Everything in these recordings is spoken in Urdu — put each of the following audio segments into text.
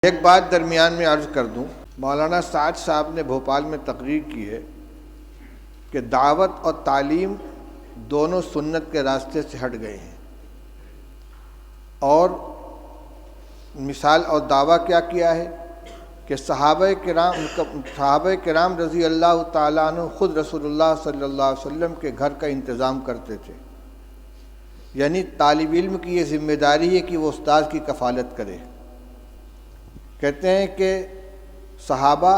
ایک بات درمیان میں عرض کر دوں، مولانا سعد صاحب نے بھوپال میں تقریر کی ہے کہ دعوت اور تعلیم دونوں سنت کے راستے سے ہٹ گئے ہیں، اور مثال اور دعویٰ کیا ہے کہ صحابہ کرام رضی اللہ تعالیٰ عنہ خود رسول اللہ صلی اللہ علیہ وسلم کے گھر کا انتظام کرتے تھے۔ یعنی طالب علم کی یہ ذمہ داری ہے کہ وہ استاد کی کفالت کرے۔ کہتے ہیں کہ صحابہ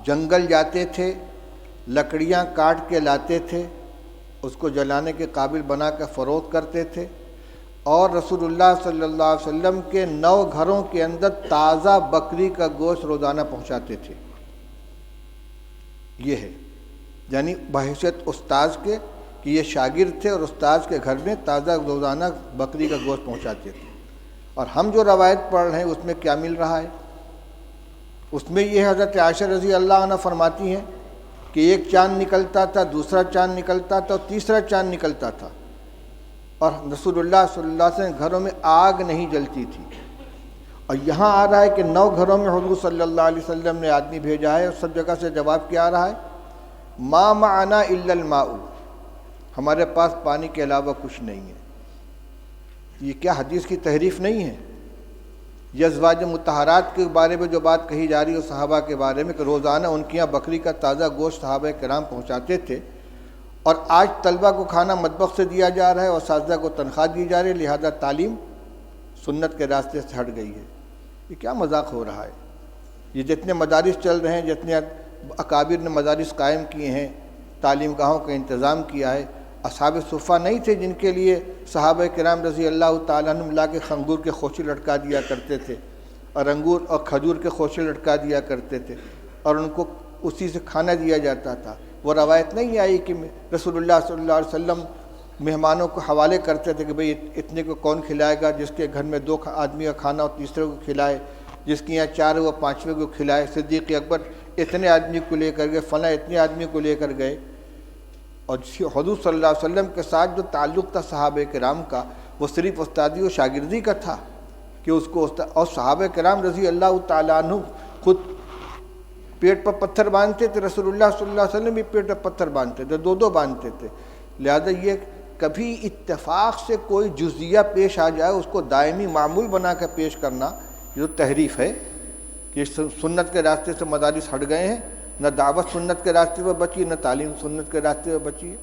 جنگل جاتے تھے، لکڑیاں کاٹ کے لاتے تھے، اس کو جلانے کے قابل بنا کے فروخت کرتے تھے، اور رسول اللہ صلی اللہ علیہ وسلم کے 9 گھروں کے اندر تازہ بکری کا گوشت روزانہ پہنچاتے تھے۔ یہ ہے یعنی بحیثیت استاذ کے کہ یہ شاگرد تھے اور استاذ کے گھر میں تازہ روزانہ بکری کا گوشت پہنچاتے تھے۔ اور ہم جو روایت پڑھ رہے ہیں اس میں کیا مل رہا ہے؟ اس میں یہ حضرت عائشہ رضی اللہ عنہ فرماتی ہیں کہ ایک چاند نکلتا تھا، دوسرا چاند نکلتا تھا، اور تیسرا چاند نکلتا تھا، اور رسول اللہ صلی اللہ علیہ وسلم گھروں میں آگ نہیں جلتی تھی۔ اور یہاں آ رہا ہے کہ 9 گھروں میں حضور صلی اللہ علیہ وسلم نے آدمی بھیجا ہے، اور سب جگہ سے جواب کیا آ رہا ہے؟ ما معنا الا الماء، ہمارے پاس پانی کے علاوہ کچھ نہیں ہے۔ یہ کیا حدیث کی تحریف نہیں ہے؟ یہ ازواج مطہرات کے بارے میں جو بات کہی جا رہی ہے صحابہ کے بارے میں کہ روزانہ ان کے یہاں بکری کا تازہ گوشت صحابہ کرام پہنچاتے تھے، اور آج طلبہ کو کھانا مطبخ سے دیا جا رہا ہے اور اساتذہ کو تنخواہ دی جا رہی ہے، لہذا تعلیم سنت کے راستے سے ہٹ گئی ہے۔ یہ کیا مذاق ہو رہا ہے؟ یہ جتنے مدارس چل رہے ہیں، جتنے اکابر نے مدارس قائم کیے ہیں، تعلیم گاہوں کا انتظام کیا ہے، اصحاب صفہ نہیں تھے جن کے لیے صحابہ کرام رضی اللہ تعالیٰ عنہ لا کے انگور کے خوشے لٹکا دیا کرتے تھے، اور انگور اور کھجور کے خوشے لٹکا دیا کرتے تھے، اور ان کو اسی سے کھانا دیا جاتا تھا۔ وہ روایت نہیں آئی کہ رسول اللہ صلی اللہ علیہ وسلم مہمانوں کو حوالے کرتے تھے کہ بھئی اتنے کو کون کھلائے گا، جس کے گھر میں 2 آدمی کا کھانا اور تیسرے کو کھلائے، جس کے یہاں 4 وہ 5ویں کو کھلائے۔ صدیق اکبر اتنے آدمی کو لے کر گئے، فلاں اتنے آدمی کو لے کر گئے۔ اور حضور صلی اللہ علیہ وسلم کے ساتھ جو تعلق تھا صحابہ کرام کا، وہ صرف استادی و شاگردی کا تھا کہ اس کو اور صحابہ کرام رضی اللہ تعالیٰ عنہ خود پیٹ پر پتھر باندھتے تھے، رسول اللہ صلی اللہ علیہ وسلم بھی پیٹ پر پتھر باندھتے تھے، 2 باندھتے تھے۔ لہذا یہ کبھی اتفاق سے کوئی جزیہ پیش آ جائے اس کو دائمی معمول بنا کر پیش کرنا، یہ جو تحریف ہے کہ سنت کے راستے سے مدارس ہٹ گئے ہیں، نہ دعوت سنت کے راستے پر بچی، نہ تعلیم سنت کے راستے پر بچی ہے۔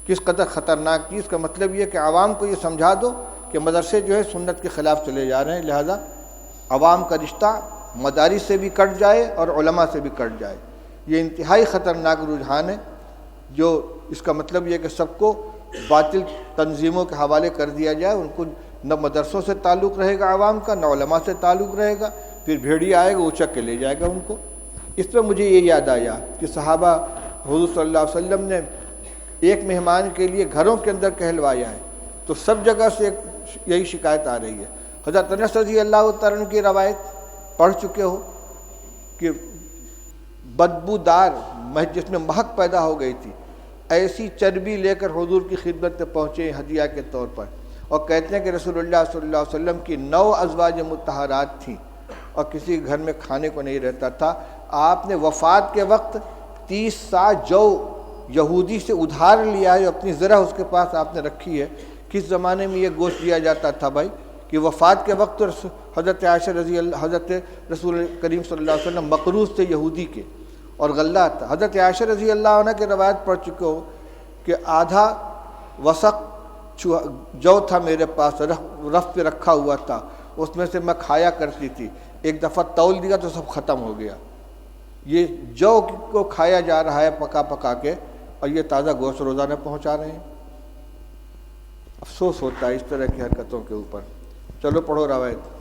کس قدر خطرناک چیز کا مطلب یہ کہ عوام کو یہ سمجھا دو کہ مدرسے جو ہے سنت کے خلاف چلے جا رہے ہیں، لہذا عوام کا رشتہ مدارس سے بھی کٹ جائے اور علماء سے بھی کٹ جائے۔ یہ انتہائی خطرناک رجحان ہے، جو اس کا مطلب یہ کہ سب کو باطل تنظیموں کے حوالے کر دیا جائے، ان کو نہ مدرسوں سے تعلق رہے گا عوام کا، نہ علماء سے تعلق رہے گا، پھر بھیڑیا آئے گا اچک کے لے جائے گا ان کو۔ اس پہ مجھے یہ یاد آیا کہ صحابہ حضور صلی اللہ علیہ وسلم نے ایک مہمان کے لیے گھروں کے اندر کہلوایا ہے، تو سب جگہ سے یہی شکایت آ رہی ہے۔ حضرت انس رضی اللہ تعالیٰ عنہ کی روایت پڑھ چکے ہو کہ بدبودار جس میں مہک پیدا ہو گئی تھی، ایسی چربی لے کر حضور کی خدمت میں پہنچے ہدیہ کے طور پر، اور کہتے ہیں کہ رسول اللہ صلی اللہ علیہ وسلم کی 9 ازواج مطہرات تھیں اور کسی گھر میں کھانے کو نہیں رہتا تھا۔ آپ نے وفات کے وقت 30 سا جو یہودی سے ادھار لیا ہے، اپنی ذرا اس کے پاس آپ نے رکھی ہے۔ کس زمانے میں یہ گوشت دیا جاتا تھا بھائی کہ وفات کے وقت حضرت عائشہ حضرت رسول کریم صلی اللہ علیہ وسلم مقروض تھے یہودی کے، اور غلہ تھا۔ حضرت عائشہ رضی اللہ عنہ کی روایت پڑھ چکے ہو کہ آدھا وسق جو تھا میرے پاس، رف پہ رکھا ہوا تھا، اس میں سے میں کھایا کرتی تھی، ایک دفعہ تول دیا تو سب ختم ہو گیا۔ یہ جو کو کھایا جا رہا ہے پکا کے، اور یہ تازہ گوشت روزانہ پہنچا رہے ہیں۔ افسوس ہوتا ہے اس طرح کی حرکتوں کے اوپر۔ چلو پڑھو روایت۔